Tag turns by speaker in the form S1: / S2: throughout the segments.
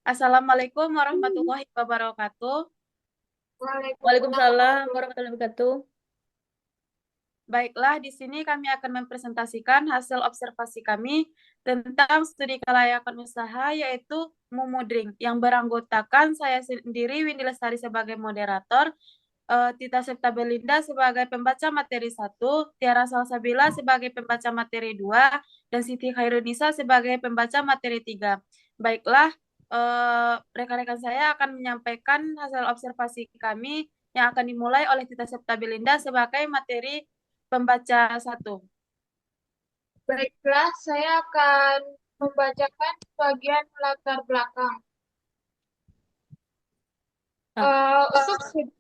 S1: Assalamualaikum warahmatullahi wabarakatuh.
S2: Waalaikumsalam
S3: Waalaikumsalam
S2: warahmatullahi
S3: warahmatullahi wabarakatuh.
S1: Baiklah, di sini kami akan mempresentasikan hasil observasi kami tentang studi kelayakan usaha, yaitu Mumudring, yang beranggotakan saya sendiri, Windy Lestari sebagai moderator, Tita Septabelinda sebagai pembaca materi satu, Tiara Salsabila sebagai pembaca materi 2, dan Siti Khairunisa sebagai pembaca materi 3. Baiklah, rekan-rekan saya akan menyampaikan hasil observasi kami yang akan dimulai oleh Tita Septabelinda sebagai materi pembaca satu.
S2: Baiklah, saya akan membacakan bagian latar belakang.
S3: Ah,
S2: Untuk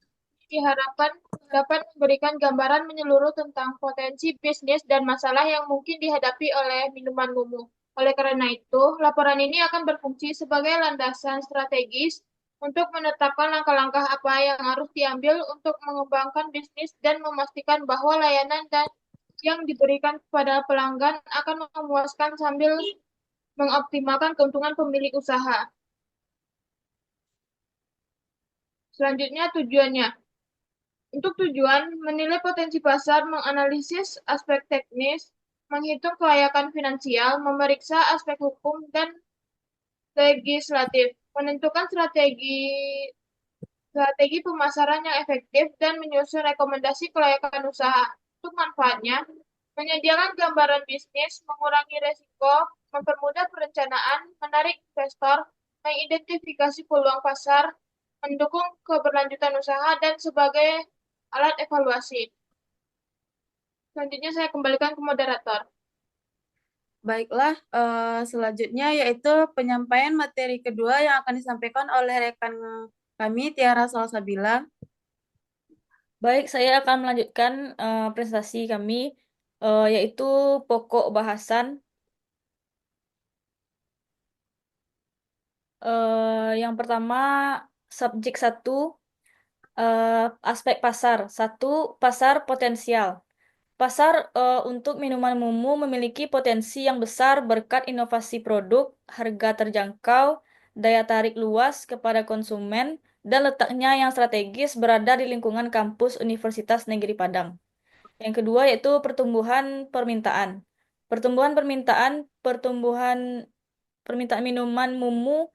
S2: diharapkan dapat memberikan gambaran menyeluruh tentang potensi bisnis dan masalah yang mungkin dihadapi oleh minuman Mumu. Oleh karena itu, laporan ini akan berfungsi sebagai landasan strategis untuk menetapkan langkah-langkah apa yang harus diambil untuk mengembangkan bisnis dan memastikan bahwa layanan dan yang diberikan kepada pelanggan akan memuaskan sambil mengoptimalkan keuntungan pemilik usaha. Selanjutnya tujuannya. Untuk tujuan menilai potensi pasar, menganalisis aspek teknis, menghitung kelayakan finansial, memeriksa aspek hukum dan legislatif, menentukan strategi pemasaran yang efektif, dan menyusun rekomendasi kelayakan usaha. Untuk manfaatnya, menyediakan gambaran bisnis, mengurangi resiko, mempermudah perencanaan, menarik investor, mengidentifikasi peluang pasar, mendukung keberlanjutan usaha, dan sebagai alat evaluasi. Selanjutnya saya kembalikan ke moderator.
S1: Baiklah, selanjutnya yaitu penyampaian materi kedua yang akan disampaikan oleh rekan kami, Tiara Salsabila.
S3: Baik, saya akan melanjutkan presentasi kami, yaitu pokok bahasan. Yang pertama, subjek satu, aspek pasar. Satu, pasar potensial. Pasar untuk minuman Mumu memiliki potensi yang besar berkat inovasi produk, harga terjangkau, daya tarik luas kepada konsumen, dan letaknya yang strategis berada di lingkungan kampus Universitas Negeri Padang. Yang kedua yaitu pertumbuhan permintaan. Pertumbuhan permintaan minuman Mumu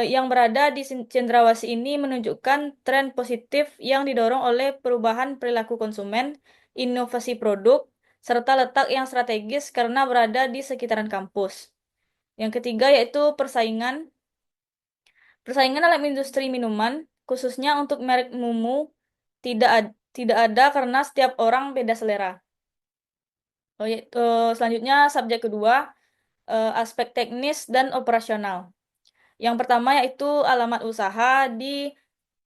S3: yang berada di cendrawasih ini menunjukkan tren positif yang didorong oleh perubahan perilaku konsumen, inovasi produk, serta letak yang strategis karena berada di sekitaran kampus. Yang ketiga yaitu persaingan. Persaingan dalam industri minuman, khususnya untuk merek Mumu, tidak ada karena setiap orang beda selera. Selanjutnya, subjek kedua, aspek teknis dan operasional. Yang pertama yaitu alamat usaha di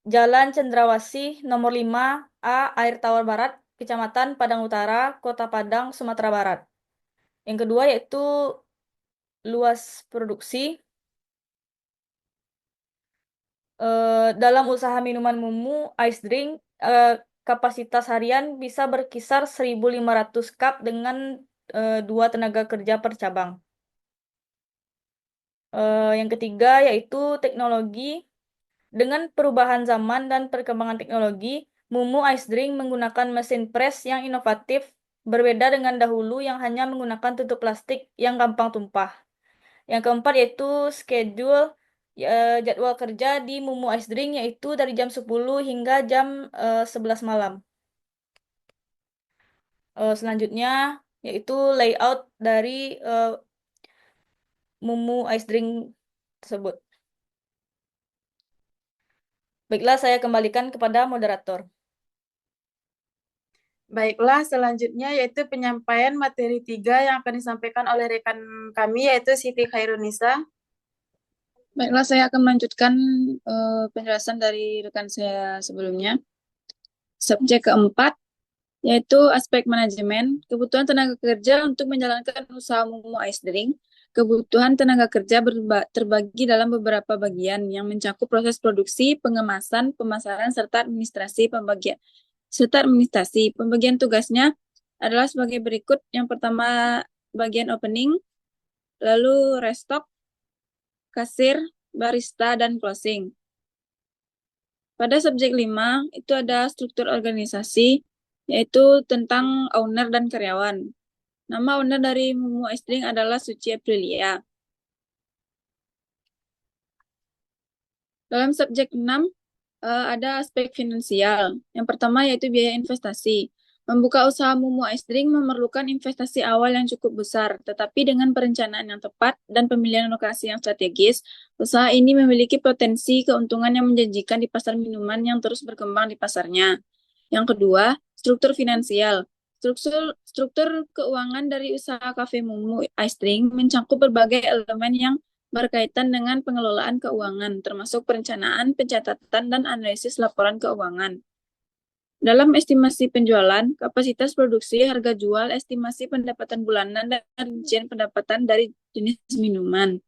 S3: Jalan Cendrawasih nomor 5A Air Tawar Barat, Kecamatan Padang Utara, Kota Padang, Sumatera Barat. Yang kedua yaitu luas produksi. Dalam usaha minuman Mumu Ice Drink, kapasitas harian bisa berkisar 1.500 cup dengan 2 tenaga kerja per cabang. Yang ketiga yaitu teknologi. Dengan perubahan zaman dan perkembangan teknologi, Mumu Ice Drink menggunakan mesin press yang inovatif, berbeda dengan dahulu yang hanya menggunakan tutup plastik yang gampang tumpah. Yang keempat yaitu schedule jadwal kerja di Mumu Ice Drink yaitu dari jam 10 hingga jam 11 malam. Selanjutnya yaitu layout dari Mumu Ice Drink tersebut. Baiklah, saya kembalikan kepada moderator.
S1: Baiklah, selanjutnya yaitu penyampaian materi 3 yang akan disampaikan oleh rekan kami, yaitu Siti Khairunisa.
S4: Baiklah, saya akan melanjutkan penjelasan dari rekan saya sebelumnya. Subjek keempat, yaitu aspek manajemen, kebutuhan tenaga kerja untuk menjalankan usaha Mumu Ice Drink. Kebutuhan tenaga kerja terbagi dalam beberapa bagian yang mencakup proses produksi, pengemasan, pemasaran, serta administrasi pembagian. Pembagian tugasnya adalah sebagai berikut. Yang pertama, bagian opening, lalu restock, kasir, barista, dan closing. Pada subjek 5, itu ada struktur organisasi, yaitu tentang owner dan karyawan. Nama owner dari Mumu Ice Drink adalah Suci Aprilia. Dalam subjek 6, ada aspek finansial. Yang pertama yaitu biaya investasi. Membuka usaha Mumu Ice Drink memerlukan investasi awal yang cukup besar, tetapi dengan perencanaan yang tepat dan pemilihan lokasi yang strategis, usaha ini memiliki potensi keuntungan yang menjanjikan di pasar minuman yang terus berkembang di pasarnya. Yang kedua, struktur finansial. Struktur keuangan dari usaha Cafe Mumu Ice Drink mencakup berbagai elemen yang berkaitan dengan pengelolaan keuangan, termasuk perencanaan, pencatatan, dan analisis laporan keuangan. Dalam estimasi penjualan, kapasitas produksi, harga jual, estimasi pendapatan bulanan, dan rincian pendapatan dari jenis minuman.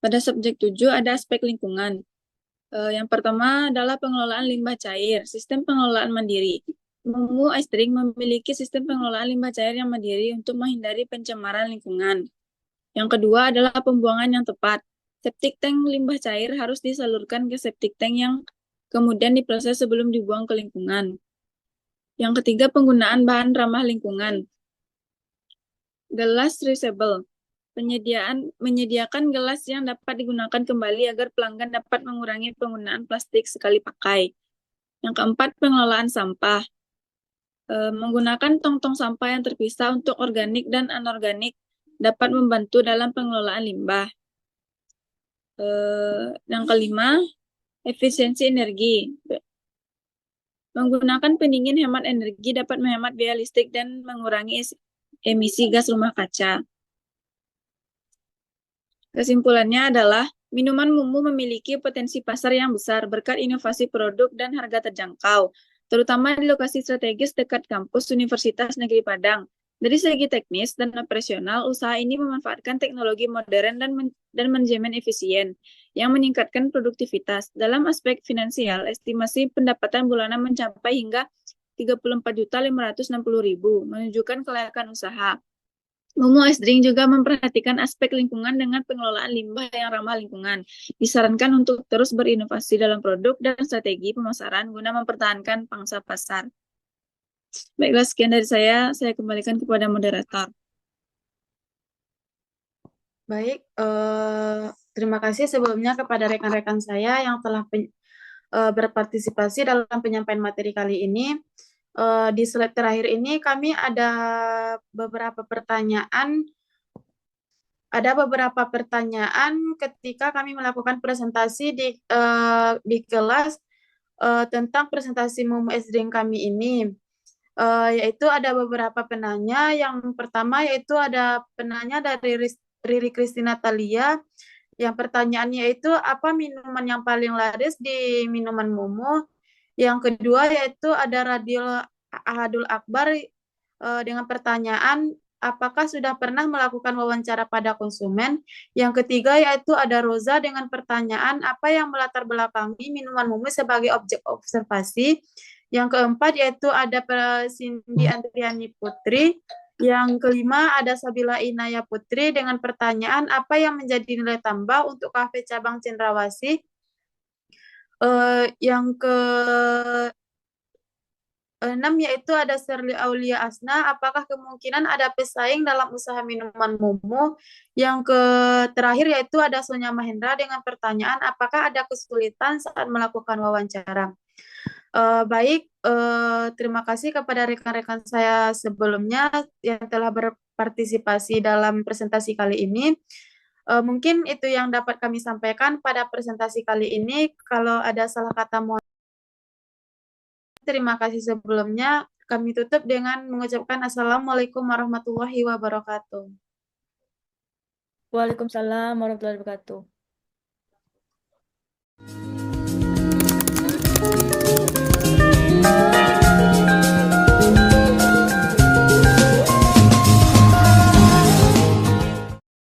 S4: Pada subjek 7 ada aspek lingkungan. Yang pertama adalah pengelolaan limbah cair, sistem pengelolaan mandiri. Mumu Ice Drink memiliki sistem pengelolaan limbah cair yang mandiri untuk menghindari pencemaran lingkungan. Yang kedua adalah pembuangan yang tepat. Septic tank limbah cair harus disalurkan ke septic tank yang kemudian diproses sebelum dibuang ke lingkungan. Yang ketiga, penggunaan bahan ramah lingkungan. Gelas reusable. Menyediakan gelas yang dapat digunakan kembali agar pelanggan dapat mengurangi penggunaan plastik sekali pakai. Yang keempat, pengelolaan sampah. Menggunakan tong-tong sampah yang terpisah untuk organik dan anorganik dapat membantu dalam pengelolaan limbah. Yang kelima, efisiensi energi. Menggunakan pendingin hemat energi dapat menghemat biaya listrik dan mengurangi emisi gas rumah kaca. Kesimpulannya adalah, minuman Mumu memiliki potensi pasar yang besar berkat inovasi produk dan harga terjangkau, terutama di lokasi strategis dekat kampus Universitas Negeri Padang. Dari segi teknis dan operasional, usaha ini memanfaatkan teknologi modern dan manajemen efisien yang meningkatkan produktivitas. Dalam aspek finansial, estimasi pendapatan bulanan mencapai hingga 34.560.000, menunjukkan kelayakan usaha. Mumu Ice Drink juga memperhatikan aspek lingkungan dengan pengelolaan limbah yang ramah lingkungan. Disarankan untuk terus berinovasi dalam produk dan strategi pemasaran guna mempertahankan pangsa pasar. Baiklah, sekian dari saya kembalikan kepada moderator.
S1: Baik, terima kasih sebelumnya kepada rekan-rekan saya yang telah berpartisipasi dalam penyampaian materi kali ini. Di slide terakhir ini kami ada beberapa pertanyaan. Ada beberapa pertanyaan ketika kami melakukan presentasi di kelas tentang presentasi Mumu Ice Drink kami ini. Yaitu ada beberapa penanya. Yang pertama yaitu ada penanya dari Riri Kristina Talia. Yang pertanyaannya itu, apa minuman yang paling laris di minuman Mumu? Yang kedua yaitu ada Radil Ahadul Akbar dengan pertanyaan, apakah sudah pernah melakukan wawancara pada konsumen? Yang ketiga yaitu ada Roza dengan pertanyaan, apa yang melatar belakangi minuman Mumu sebagai objek observasi? Yang keempat yaitu ada Cindy Andriani Putri. Yang kelima ada Sabila Inaya Putri dengan pertanyaan, apa yang menjadi nilai tambah untuk kafe cabang Cendrawasih? Yang ke 6 yaitu ada Serli Aulia Asna, apakah kemungkinan ada pesaing dalam usaha minuman Mumu? Yang terakhir yaitu ada Sonya Mahendra dengan pertanyaan, apakah ada kesulitan saat melakukan wawancara? Baik, terima kasih kepada rekan-rekan saya sebelumnya yang telah berpartisipasi dalam presentasi kali ini. Mungkin itu yang dapat kami sampaikan pada presentasi kali ini. Kalau ada salah kata, mohon. Terima kasih sebelumnya. Kami tutup dengan mengucapkan Assalamualaikum warahmatullahi wabarakatuh.
S3: Waalaikumsalam warahmatullahi wabarakatuh.